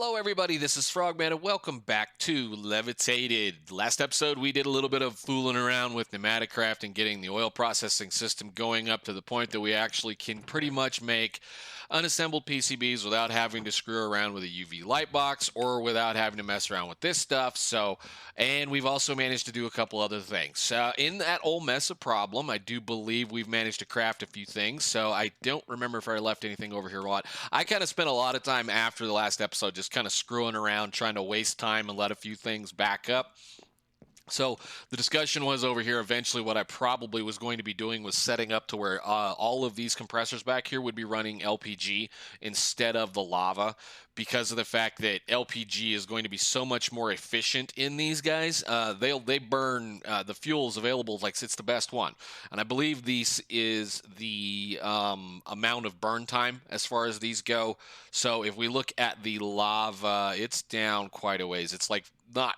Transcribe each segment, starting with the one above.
Hello everybody, this is Frogman and welcome back to Levitated. Last episode we did a little bit of fooling around with pneumatic craft and getting the oil processing system going up to the point that we actually can pretty much make unassembled PCBs without having to screw around with a UV light box or without having to mess around with this stuff. And we've also managed to do a couple other things. In that old mess of problem, I do believe we've managed to craft a few things. So I don't remember if I left anything over here or what. I kind of spent a lot of time after the last episode just kind of screwing around, trying to waste time and let a few things back up. So the discussion was over here. Eventually what I probably was going to be doing was setting up to where all of these compressors back here would be running LPG instead of the lava, because of the fact that LPG is going to be so much more efficient in these guys. They burn the fuels available, like it's the best one, and I believe this is the amount of burn time as far as these go. So if we look at the lava, it's down quite a ways. It's like not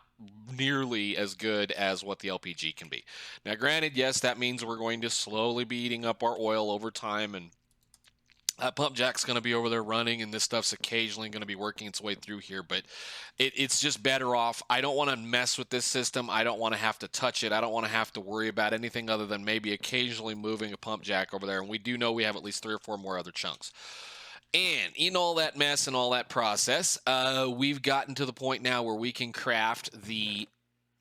nearly as good as what the LPG can be. Now, granted, yes, that means we're going to slowly be eating up our oil over time, and that pump jack's going to be over there running, and this stuff's occasionally going to be working its way through here, but it's just better off. I don't want to mess with this system. I don't want to have to touch it. I don't want to have to worry about anything other than maybe occasionally moving a pump jack over there, and we do know we have at least 3 or 4 more other chunks. And in all that mess and all that process, we've gotten to the point now where we can craft the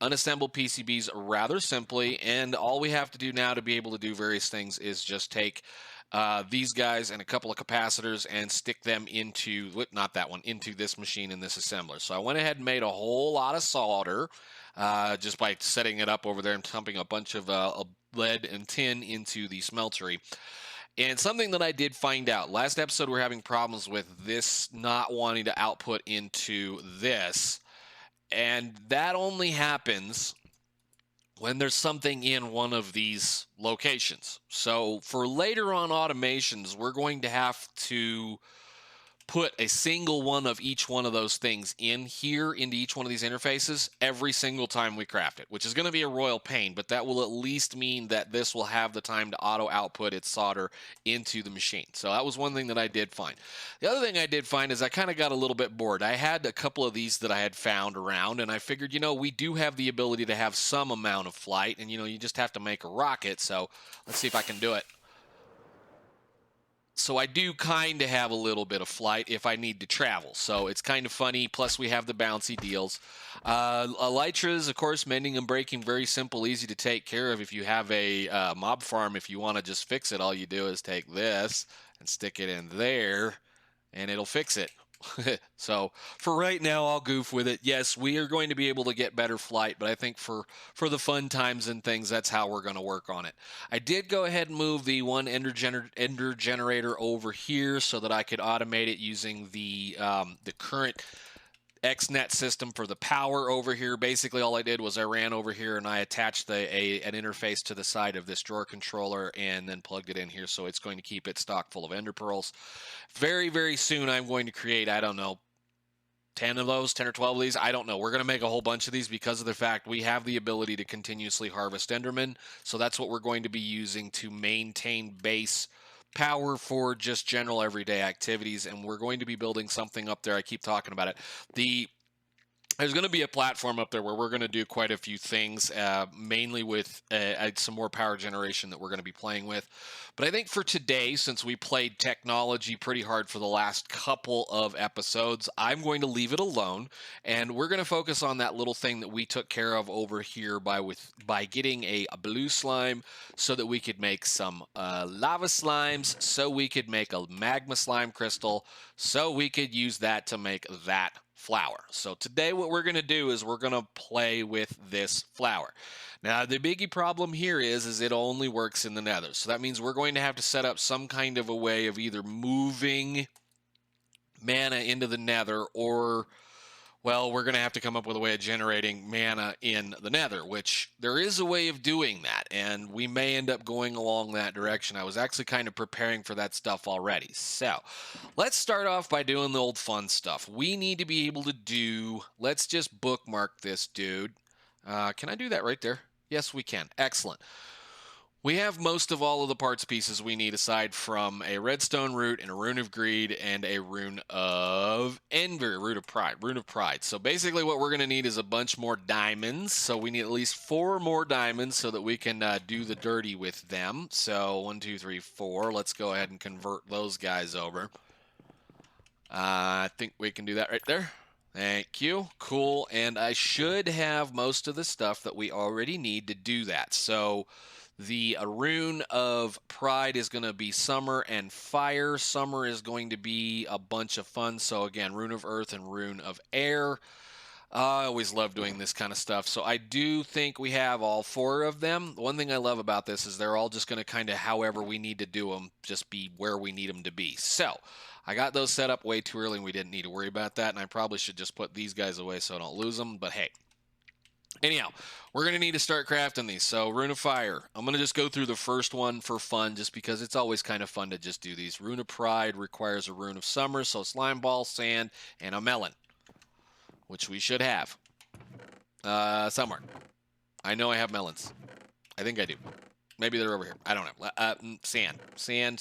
unassembled PCBs rather simply, and all we have to do now to be able to do various things is just take these guys and a couple of capacitors and stick them into, not that one, into this machine in this assembler. So I went ahead and made a whole lot of solder just by setting it up over there and dumping a bunch of lead and tin into the smeltery. And something that I did find out, last episode we're having problems with this not wanting to output into this, and that only happens when there's something in one of these locations. So for later on automations, we're going to have to put a single one of each one of those things in here into each one of these interfaces every single time we craft it, which is going to be a royal pain, but that will at least mean that this will have the time to auto output its solder into the machine. So that was one thing that I did find. The other thing I did find is I kind of got a little bit bored. I had a couple of these that I had found around, and I figured, we do have the ability to have some amount of flight, and you just have to make a rocket. So let's see if I can do it. So I do kind of have a little bit of flight if I need to travel. So it's kind of funny. Plus we have the bouncy deals. Elytras, of course, mending and breaking, very simple, easy to take care of. If you have a mob farm, if you want to just fix it, all you do is take this and stick it in there and it'll fix it. So for right now, I'll goof with it. Yes, we are going to be able to get better flight, but I think for the fun times and things, that's how we're going to work on it. I did go ahead and move the one ender generator over here so that I could automate it using the current XNet system for the power over here. Basically, all I did was I ran over here and I attached an interface to the side of this drawer controller and then plugged it in here, so it's going to keep it stock full of ender pearls. Very, very soon, I'm going to create, I don't know, 10 of those, 10 or 12 of these. I don't know. We're going to make a whole bunch of these because of the fact we have the ability to continuously harvest endermen. So that's what we're going to be using to maintain base power for just general everyday activities, and we're going to be building something up there. I keep talking about it. There's going to be a platform up there where we're going to do quite a few things, mainly with some more power generation that we're going to be playing with. But I think for today, since we played technology pretty hard for the last couple of episodes, I'm going to leave it alone, and we're going to focus on that little thing that we took care of over here by getting a blue slime so that we could make some lava slimes, so we could make a magma slime crystal, so we could use that to make that flower. So today what we're going to do is we're going to play with this flower. Now the biggie problem here is it only works in the nether. So that means we're going to have to set up some kind of a way of either moving mana into the nether or, well, we're going to have to come up with a way of generating mana in the nether, which there is a way of doing that, and we may end up going along that direction. I was actually kind of preparing for that stuff already. So let's start off by doing the old fun stuff. We need to be able to do, let's just bookmark this dude. Can I do that right there? Yes, we can. Excellent. We have most of all of the parts pieces we need aside from a Redstone Root and a Rune of Greed and a Rune of Envy, Rune of Pride. So basically what we're going to need is a bunch more diamonds. So we need at least 4 more diamonds so that we can do the dirty with them. So 1, 2, 3, 4. Let's go ahead and convert those guys over. I think we can do that right there. Thank you. Cool. And I should have most of the stuff that we already need to do that. So the Rune of Pride is going to be Summer and Fire. Summer is going to be a bunch of fun. So again, Rune of Earth and Rune of Air. I always love doing this kind of stuff. So I do think we have all 4 of them. One thing I love about this is they're all just going to kind of however we need to do them, just be where we need them to be. So I got those set up way too early and we didn't need to worry about that. And I probably should just put these guys away so I don't lose them. But hey. Anyhow, we're going to need to start crafting these. So, Rune of Fire. I'm going to just go through the first one for fun, just because it's always kind of fun to just do these. Rune of Pride requires a Rune of Summer, so slime ball, sand, and a melon, which we should have somewhere. I know I have melons. I think I do. Maybe they're over here. I don't know. Sand. Sand.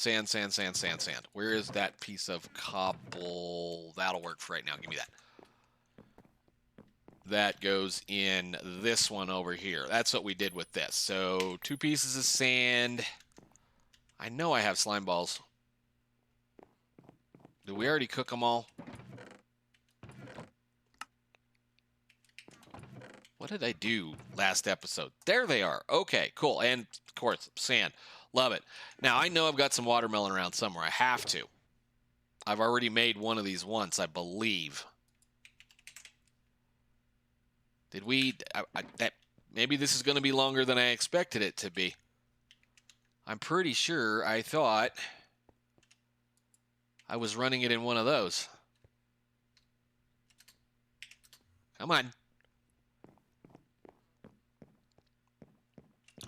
Where is that piece of cobble? That'll work for right now. Give me that. That goes in this one over here. That's what we did with this. So 2 pieces of sand. I know I have slime balls. Did we already cook them all? What did I do last episode? There they are. Okay, cool. And, of course, sand. Love it. Now, I know I've got some watermelon around somewhere. I have to. I've already made one of these once, I believe. Did we... maybe this is going to be longer than I expected it to be. I'm pretty sure I thought I was running it in one of those. Come on.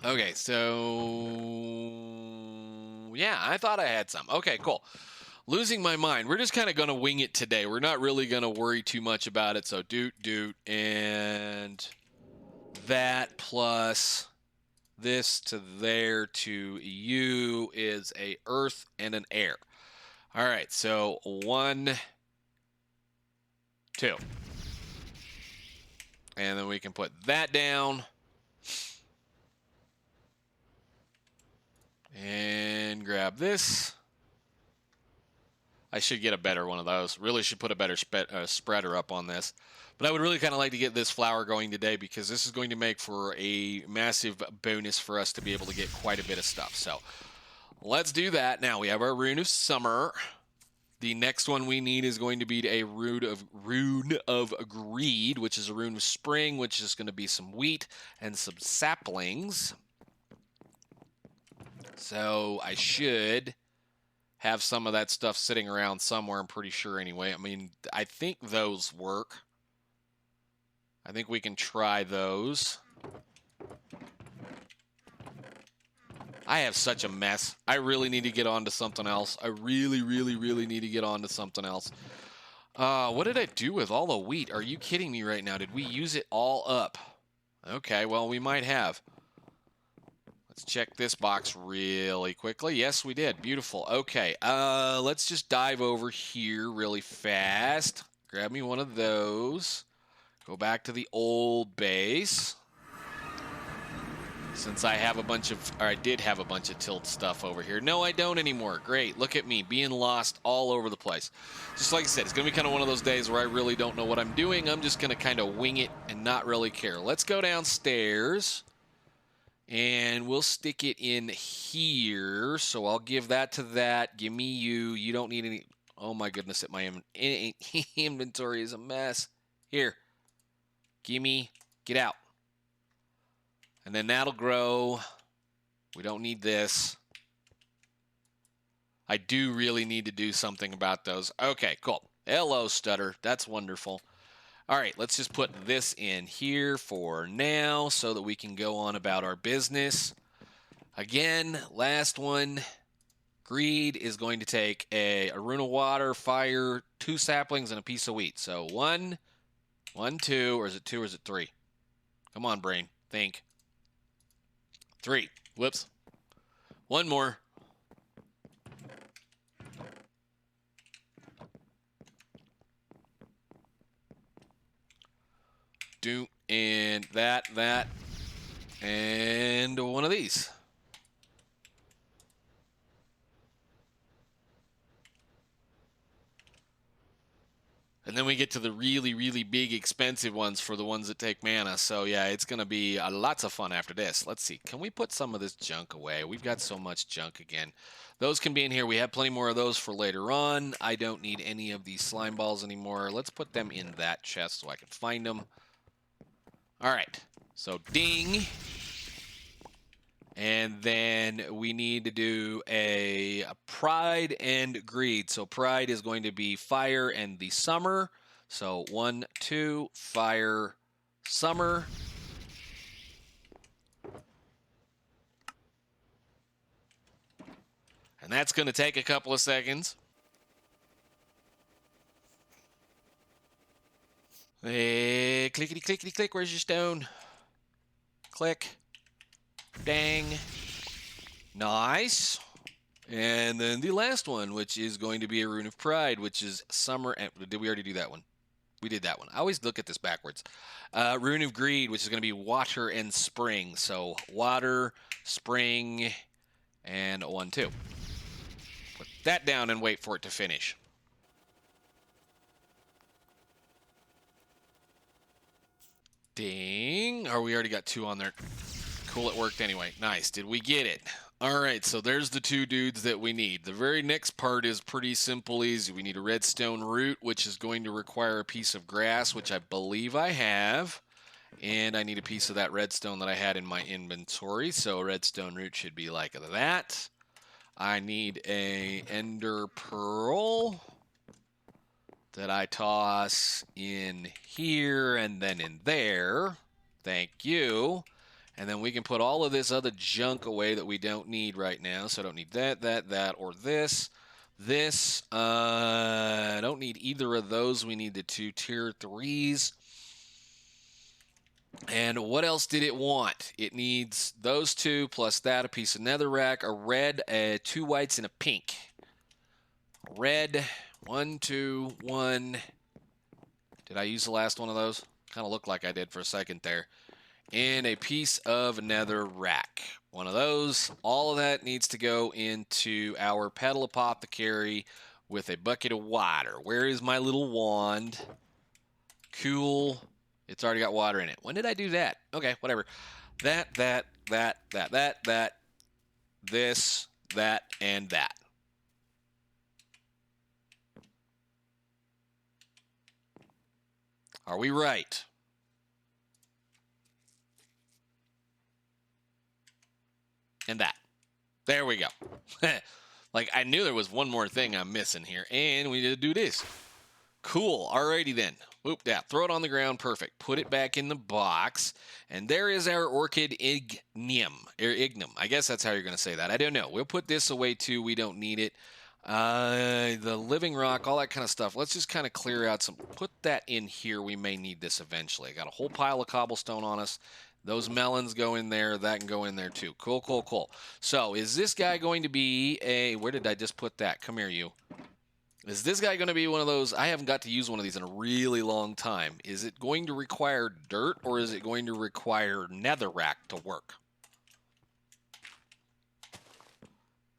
Okay, so... yeah, I thought I had some. Okay, cool. Losing my mind. We're just kind of going to wing it today. We're not really going to worry too much about it. So doot, and that plus this to there to you is a earth and an air. All right, so 1, 2. And then we can put that down. And grab this. I should get a better one of those. Really should put a better spreader up on this. But I would really kind of like to get this flower going today because this is going to make for a massive bonus for us to be able to get quite a bit of stuff. So let's do that. Now we have our Rune of Summer. The next one we need is going to be a Rune of Greed, which is a Rune of Spring, which is going to be some wheat and some saplings. So I should have some of that stuff sitting around somewhere, I'm pretty sure anyway. I mean, I think those work. I think we can try those. I have such a mess. I really need to get on to something else. I really need to get on to something else. What did I do with all the wheat? Are you kidding me right now? Did we use it all up? Okay, well, we might have. Let's check this box really quickly. Yes, we did. Beautiful. Okay, let's just dive over here really fast. Grab me one of those. Go back to the old base. Since I have a bunch of, or I did have a bunch of tilt stuff over here. No, I don't anymore. Great. Look at me being lost all over the place. Just like I said, it's going to be kind of one of those days where I really don't know what I'm doing. I'm just going to kind of wing it and not really care. Let's go downstairs. And we'll stick it in here. So I'll give that to that. Give me you. You don't need any. Oh my goodness, my inventory is a mess. Here. Gimme. Get out. And then that'll grow. We don't need this. I do really need to do something about those. Okay, cool. Hello, Stutter. That's wonderful. All right, let's just put this in here for now so that we can go on about our business. Again, last one. Greed is going to take a Rune of Water, Fire, 2 saplings, and a piece of wheat. So 1, 2, or is it 2 or is it 3? Come on, brain. Think. 3. Whoops. One more. Do and that, and one of these. And then we get to the really, really big, expensive ones for the ones that take mana. So, yeah, it's going to be lots of fun after this. Let's see. Can we put some of this junk away? We've got so much junk again. Those can be in here. We have plenty more of those for later on. I don't need any of these slime balls anymore. Let's put them in that chest so I can find them. All right. So, ding. And then we need to do a pride and greed. So pride is going to be fire and the summer. So 1, 2, fire, summer. And that's going to take a couple of seconds. Hey, clickety, clickety, click. Where's your stone? Click. Dang. Nice. And then the last one, which is going to be a Rune of Pride, which is summer. And did we already do that one? We did that one. I always look at this backwards. Rune of Greed, which is going to be water and spring. So water, spring, and 1, 2. Put that down and wait for it to finish. Ding. Oh, we already got 2 on there. Cool, it worked anyway. Nice. Did we get it? All right, so there's the 2 dudes that we need. The very next part is pretty simple, easy. We need a redstone root, which is going to require a piece of grass, which I believe I have. And I need a piece of that redstone that I had in my inventory. So redstone root should be like that. I need a ender pearl that I toss in here and then in there. Thank you. And then we can put all of this other junk away that we don't need right now. So I don't need that, or this. This, I don't need either of those. We need the 2 tier 3s. And what else did it want? It needs those 2 plus that, a piece of netherrack, a red, 2 whites, and a pink. Red, 1, 2, 1. Did I use the last one of those? Kind of looked like I did for a second there. And a piece of nether rack. One of those. All of that needs to go into our petal apothecary with a bucket of water. Where is my little wand? Cool. It's already got water in it. When did I do that? Okay, whatever. That, this, that, and that. Are we right? And that. There we go. Like, I knew there was one more thing I'm missing here. And we need to do this. Cool. Alrighty then. Whoop, yeah. Throw it on the ground. Perfect. Put it back in the box. And there is our orchid Ignem. Or Ignem. I guess that's how you're going to say that. I don't know. We'll put this away too. We don't need it. The living rock, all that kind of stuff. Let's just kind of clear out some. Put that in here. We may need this eventually. I got a whole pile of cobblestone on us. Those melons go in there. That can go in there too. Cool, cool, cool. So is this guy going to be a... Where did I just put that? Come here, you. Is this guy going to be one of those? I haven't got to use one of these in a really long time. Is it going to require dirt or is it going to require netherrack to work?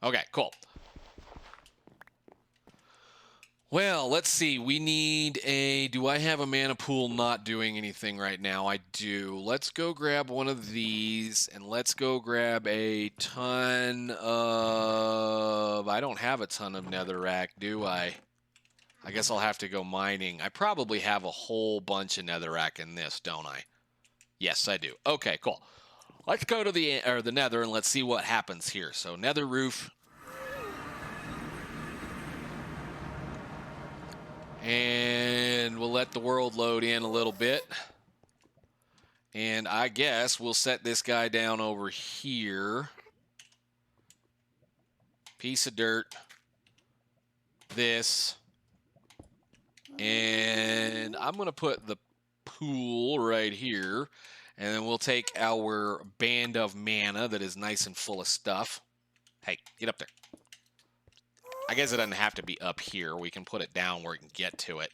Okay, cool. Well, let's see. We need a... Do I have a mana pool not doing anything right now? I do. Let's go grab one of these, and let's go grab a ton of... I don't have a ton of netherrack, do I? I guess I'll have to go mining. I probably have a whole bunch of netherrack in this, don't I? Yes, I do. Okay, cool. Let's go to the nether, and let's see what happens here. So, nether roof... And we'll let the world load in a little bit. And I guess we'll set this guy down over here. Piece of dirt. This. And I'm going to put the pool right here. And then we'll take our band of mana that is nice and full of stuff. Hey, get up there. I guess it doesn't have to be up here. We can put it down where we can get to it.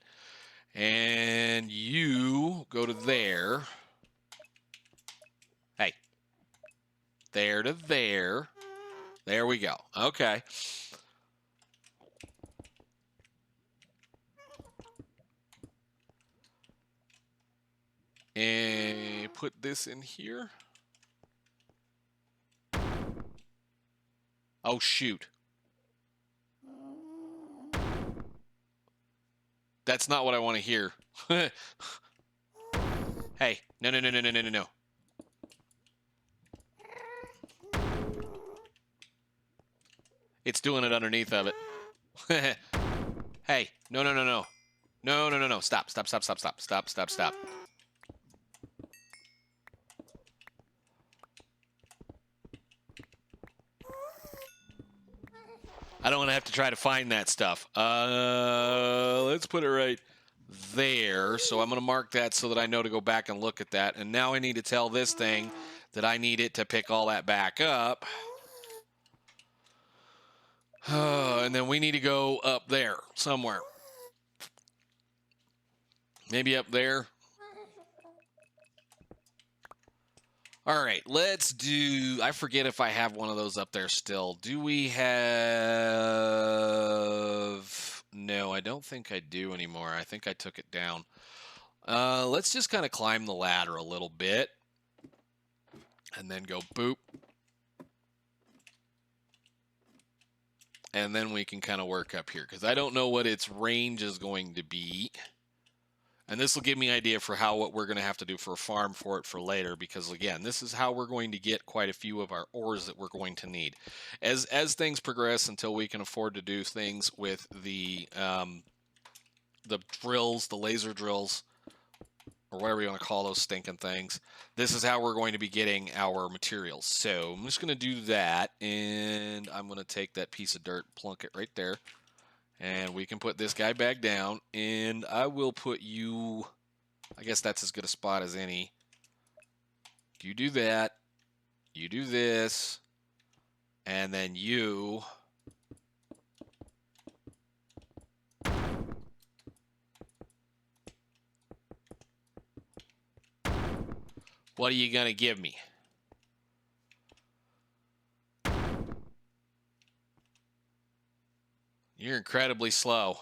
And you go to there. Hey. There to there. There we go. Okay. And put this in here. Oh, shoot. That's not what I want to hear. Hey, no, no, no, no, no, no, no, no. It's doing it underneath of it. Hey, no, no, no, no. No, no, no, no. Stop, stop, stop, stop, stop, stop, stop, stop. I don't want to have to try to find that stuff. Let's put it right there. So I'm going to mark that so that I know to go back and look at that. And now I need to tell this thing that I need it to pick all that back up. And then we need to go up there somewhere. Maybe up there. All right, let's do... I forget if I have one of those up there still. Do we have... No, I don't think I do anymore. I think I took it down. Let's just kind of climb the ladder a little bit. And then go boop. And then we can kind of work up here. Because I don't know what its range is going to be. And this will give me an idea for what we're going to have to do for a farm for it for later, because again, this is how we're going to get quite a few of our ores that we're going to need. As things progress until we can afford to do things with the drills, the laser drills, or whatever you want to call those stinking things, this is how we're going to be getting our materials. So I'm just going to do that, and I'm going to take that piece of dirt, plunk it right there. And we can put this guy back down, and I will put you, I guess that's as good a spot as any. You do that, you do this, and then you. What are you going to give me? You're incredibly slow.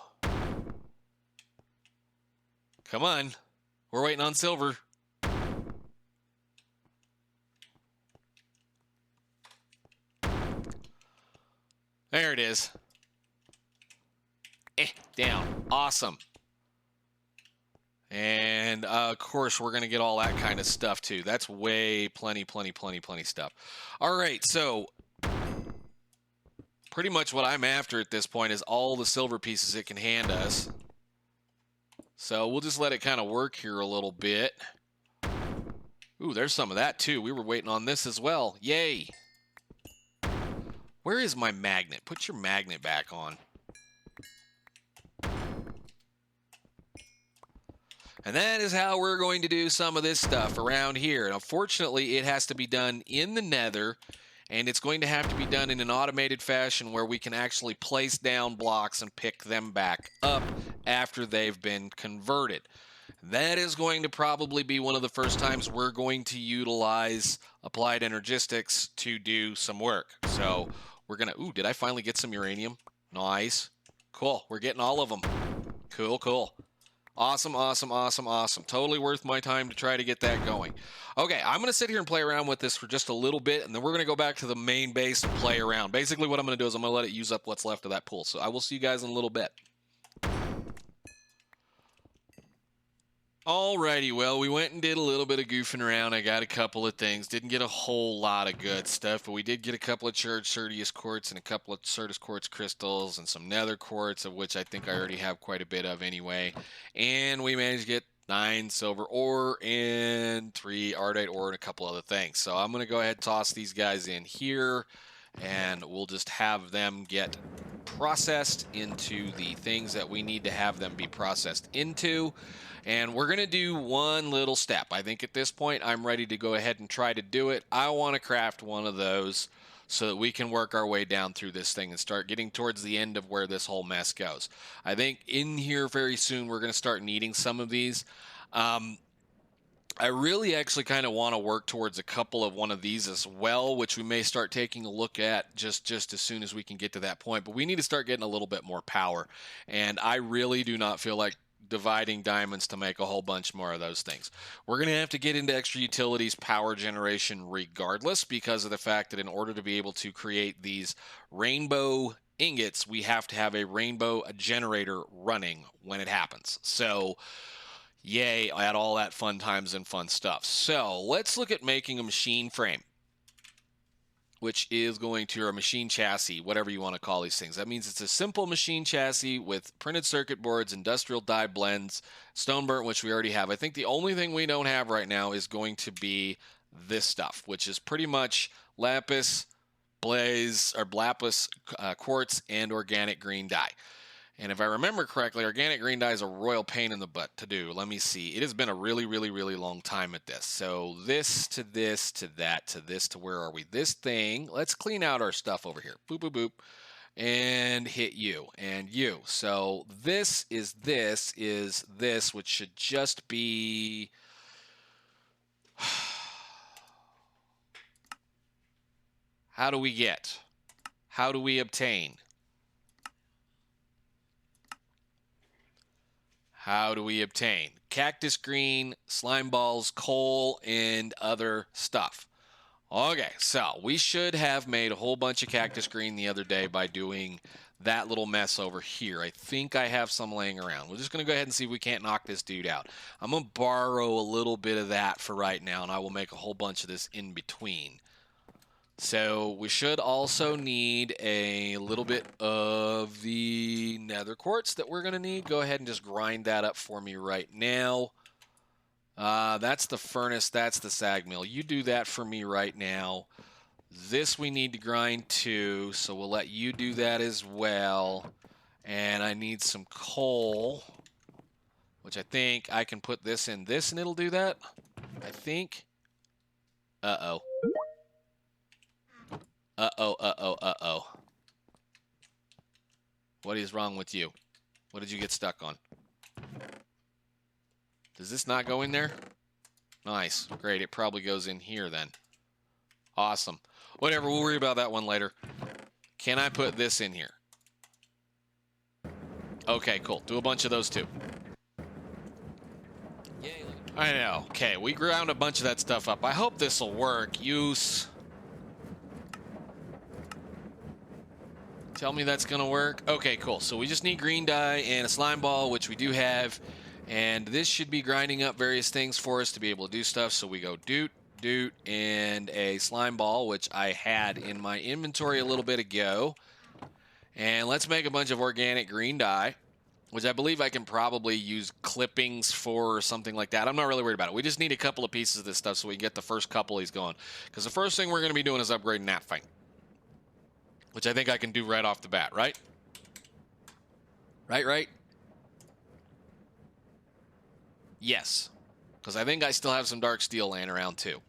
Come on. We're waiting on silver. There it is. Down. Awesome. And, of course, we're going to get all that kind of stuff, too. That's way plenty stuff. All right, so pretty much what I'm after at this point is all the silver pieces it can hand us. So we'll just let it kind of work here a little bit. Ooh, there's some of that too. We were waiting on this as well. Yay. Where is my magnet? Put your magnet back on. And that is how we're going to do some of this stuff around here. And unfortunately, it has to be done in the nether. And it's going to have to be done in an automated fashion where we can actually place down blocks and pick them back up after they've been converted. That is going to probably be one of the first times we're going to utilize applied energistics to do some work. So we're going to... Ooh, did I finally get some uranium? Nice. Cool. We're getting all of them. Cool, cool. Awesome, awesome, awesome, awesome. Totally worth my time to try to get that going. Okay, I'm going to sit here and play around with this for just a little bit, and then we're going to go back to the main base and play around. Basically, what I'm going to do is I'm going to let it use up what's left of that pool. So I will see you guys in a little bit. Alrighty, well, we went and did a little bit of goofing around. I got a couple of things. Didn't get a whole lot of good stuff, but we did get a couple of charged Certius quartz and a couple of Certus quartz crystals and some nether quartz, of which I think I already have quite a bit of anyway. And we managed to get 9 silver ore and 3 ardite ore and a couple other things. So I'm going to go ahead and toss these guys in here, and we'll just have them get processed into the things that we need to have them be processed into. And we're going to do one little step. I think at this point I'm ready to go ahead and try to do it. I want to craft one of those so that we can work our way down through this thing and start getting towards the end of where this whole mess goes. I think in here very soon we're going to start needing some of these. I really actually kind of want to work towards a couple of one of these as well, which we may start taking a look at just as soon as we can get to that point. But we need to start getting a little bit more power. And I really do not feel like dividing diamonds to make a whole bunch more of those things. We're going to have to get into extra utilities power generation regardless, because of the fact that in order to be able to create these rainbow ingots, we have to have a rainbow generator running when it happens. So yay, at all that fun times and fun stuff. So let's look at making a machine frame, which is going to, or a machine chassis, whatever you want to call these things. That means it's a simple machine chassis with printed circuit boards, industrial die blends, stone burnt, which we already have. I think the only thing we don't have right now is going to be this stuff, which is pretty much lapis, blaze, or lapis, quartz, and organic green dye. And if I remember correctly, organic green dye is a royal pain in the butt to do. Let me see. It has been a really, really, really long time at this. So this to this to that to this to where are we? This thing. Let's clean out our stuff over here. Boop, boop, boop. And hit you and you. So this is this, which should just be... How do we get? How do we obtain? How do we obtain? Cactus green, slime balls, coal, and other stuff. Okay, so we should have made a whole bunch of cactus green the other day by doing that little mess over here. I think I have some laying around. We're just going to go ahead and see if we can't knock this dude out. I'm going to borrow a little bit of that for right now, and I will make a whole bunch of this in between. So we should also need a little bit of the nether quartz that we're going to need. Go ahead and just grind that up for me right now. That's the furnace. That's the sag mill. You do that for me right now. This we need to grind too, so we'll let you do that as well. And I need some coal, which I think I can put this in this and it'll do that. I think. Uh-oh. Uh-oh. What is wrong with you? What did you get stuck on? Does this not go in there? Nice. Great. It probably goes in here then. Awesome. Whatever. We'll worry about that one later. Can I put this in here? Okay, cool. Do a bunch of those too. Yay. I know. Okay, we ground a bunch of that stuff up. I hope this will work. Use... Tell me that's going to work. Okay, cool. So we just need green dye and a slime ball, which we do have. And this should be grinding up various things for us to be able to do stuff. So we go doot, and a slime ball, which I had in my inventory a little bit ago. And let's make a bunch of organic green dye, which I believe I can probably use clippings for or something like that. I'm not really worried about it. We just need a couple of pieces of this stuff so we can get the first couple he's going. Because the first thing we're going to be doing is upgrading that thing, which I think I can do right off the bat, right? Right? Yes. Because I think I still have some dark steel laying around too.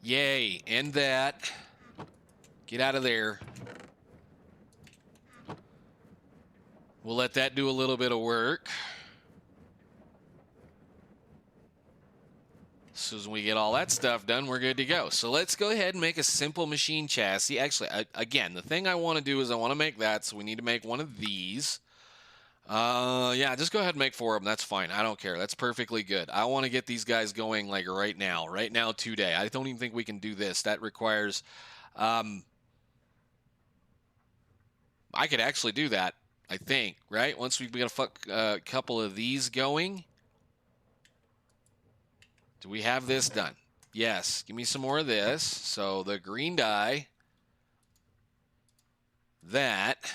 Yay. End that. Get out of there. We'll let that do a little bit of work. As soon as we get all that stuff done, we're good to go. So let's go ahead and make a simple machine chassis. Actually, again, the thing I want to do is I want to make that, so we need to make one of these. Yeah, just go ahead and make 4 of them. That's fine. I don't care. That's perfectly good. I want to get these guys going like right now. Right now, today. I don't even think we can do this. That requires... I could actually do that, I think, right? Once we get a couple of these going... Do we have this done? Yes. Give me some more of this. So the green dye. That.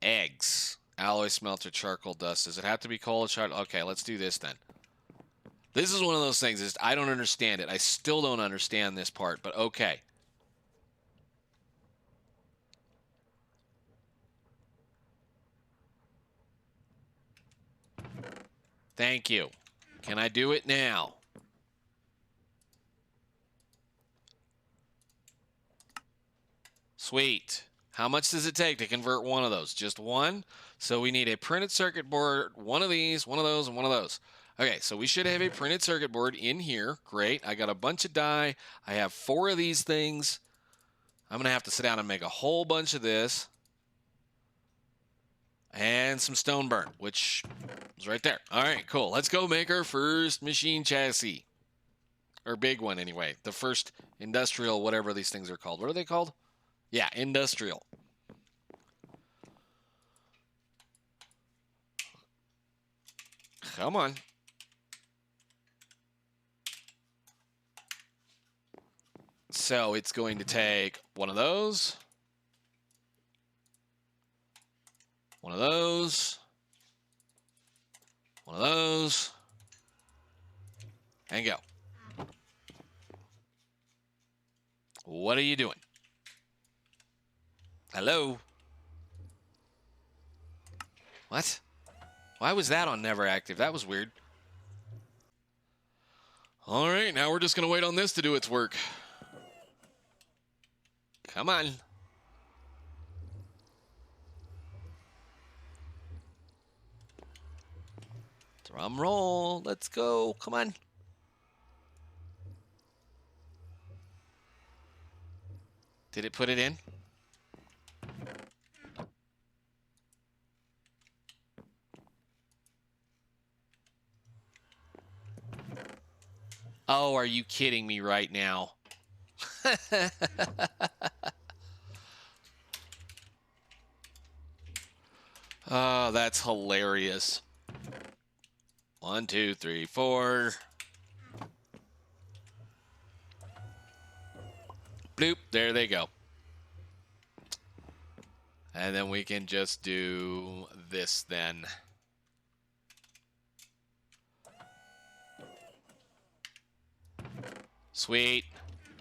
Eggs. Alloy, smelter, charcoal, dust. Does it have to be coal or charcoal? Okay, let's do this then. This is one of those things. I don't understand it. I still don't understand this part, but okay. Thank you. Can I do it now? Sweet. How much does it take to convert one of those? Just one? So we need a printed circuit board, one of these, one of those, and one of those. Okay, so we should have a printed circuit board in here. Great. I got a bunch of dye. I have 4 of these things. I'm going to have to sit down and make a whole bunch of this. And some stone burn, which is right there. All right, cool. Let's go make our first machine chassis. Or big one, anyway. The first industrial, whatever these things are called. What are they called? Yeah, industrial. Come on. So it's going to take one of those. One of those. One of those. And go. What are you doing? Hello? What? Why was that on never active? That was weird. All right, now we're just going to wait on this to do its work. Come on. Drum roll. Let's go. Come on. Did it put it in? Oh, are you kidding me right now? Oh, that's hilarious. 1, 2, 3, 4. Bloop, there they go. And then we can just do this then. Sweet.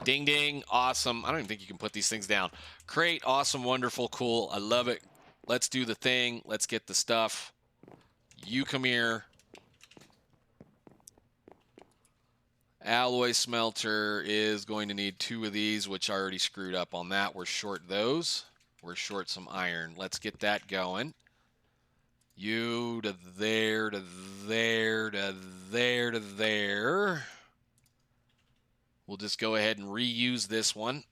Ding, ding. Awesome. I don't even think you can put these things down. Great. Awesome. Wonderful. Cool. I love it. Let's do the thing. Let's get the stuff. You come here. Alloy smelter is going to need 2 of these, which I already screwed up on that. We're short those. We're short some iron. Let's get that going. You to there, to there, to there, to there. We'll just go ahead and reuse this one.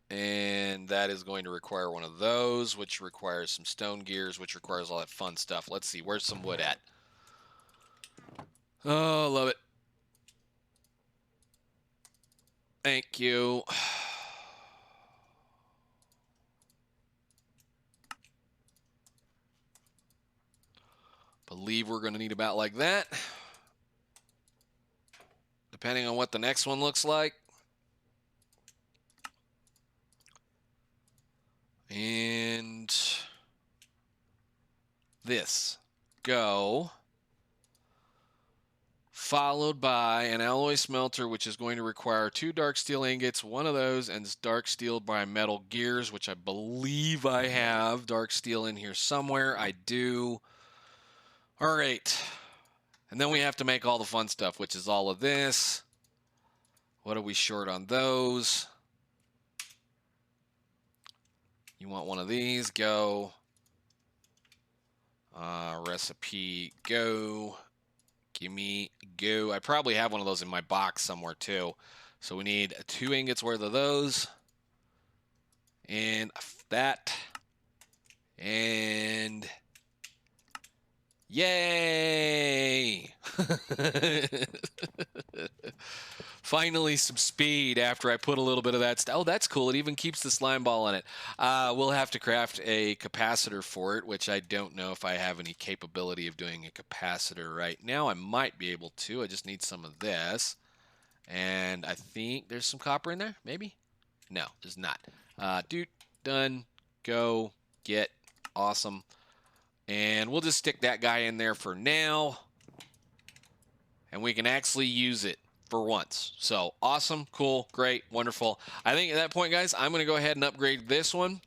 And that is going to require one of those, which requires some stone gears, which requires all that fun stuff. Let's see, where's some wood at? Oh, love it. Thank you. Believe we're going to need about like that. Depending on what the next one looks like. And this. Go. Followed by an alloy smelter, which is going to require 2 dark steel ingots, 1 of those, and dark steel by metal gears, which I believe I have dark steel in here somewhere. I do. All right. And then we have to make all the fun stuff, which is all of this. What are we short on those? You want one of these? Go. Recipe, go. Gimme, go. I probably have one of those in my box somewhere too. So we need 2 ingots worth of those. And that. And yay! Finally some speed after I put a little bit of that. Oh, that's cool. It even keeps the slime ball on it. We'll have to craft a capacitor for it, which I don't know if I have any capability of doing a capacitor right now. I might be able to. I just need some of this. And I think there's some copper in there, maybe? No, there's not. Dude, done. Go. Get. Awesome. And we'll just stick that guy in there for now. And we can actually use it for once. So awesome, cool, great, wonderful. I think at that point, guys, I'm going to go ahead and upgrade this one.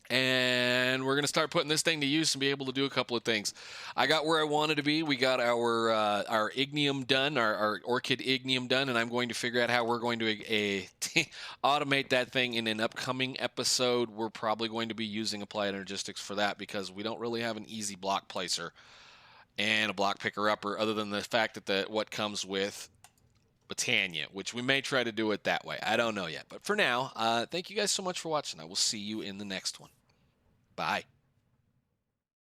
And we're we're going to start putting this thing to use and be able to do a couple of things. I got where I wanted to be. We got our Ignem done, our Orchid Ignem done, and I'm going to figure out how we're going to automate that thing in an upcoming episode. We're probably going to be using Applied Energistics for that because we don't really have an easy block placer and a block picker upper, other than the fact that what comes with Botania, which we may try to do it that way. I don't know yet. But for now, thank you guys so much for watching. I will see you in the next one. Bye.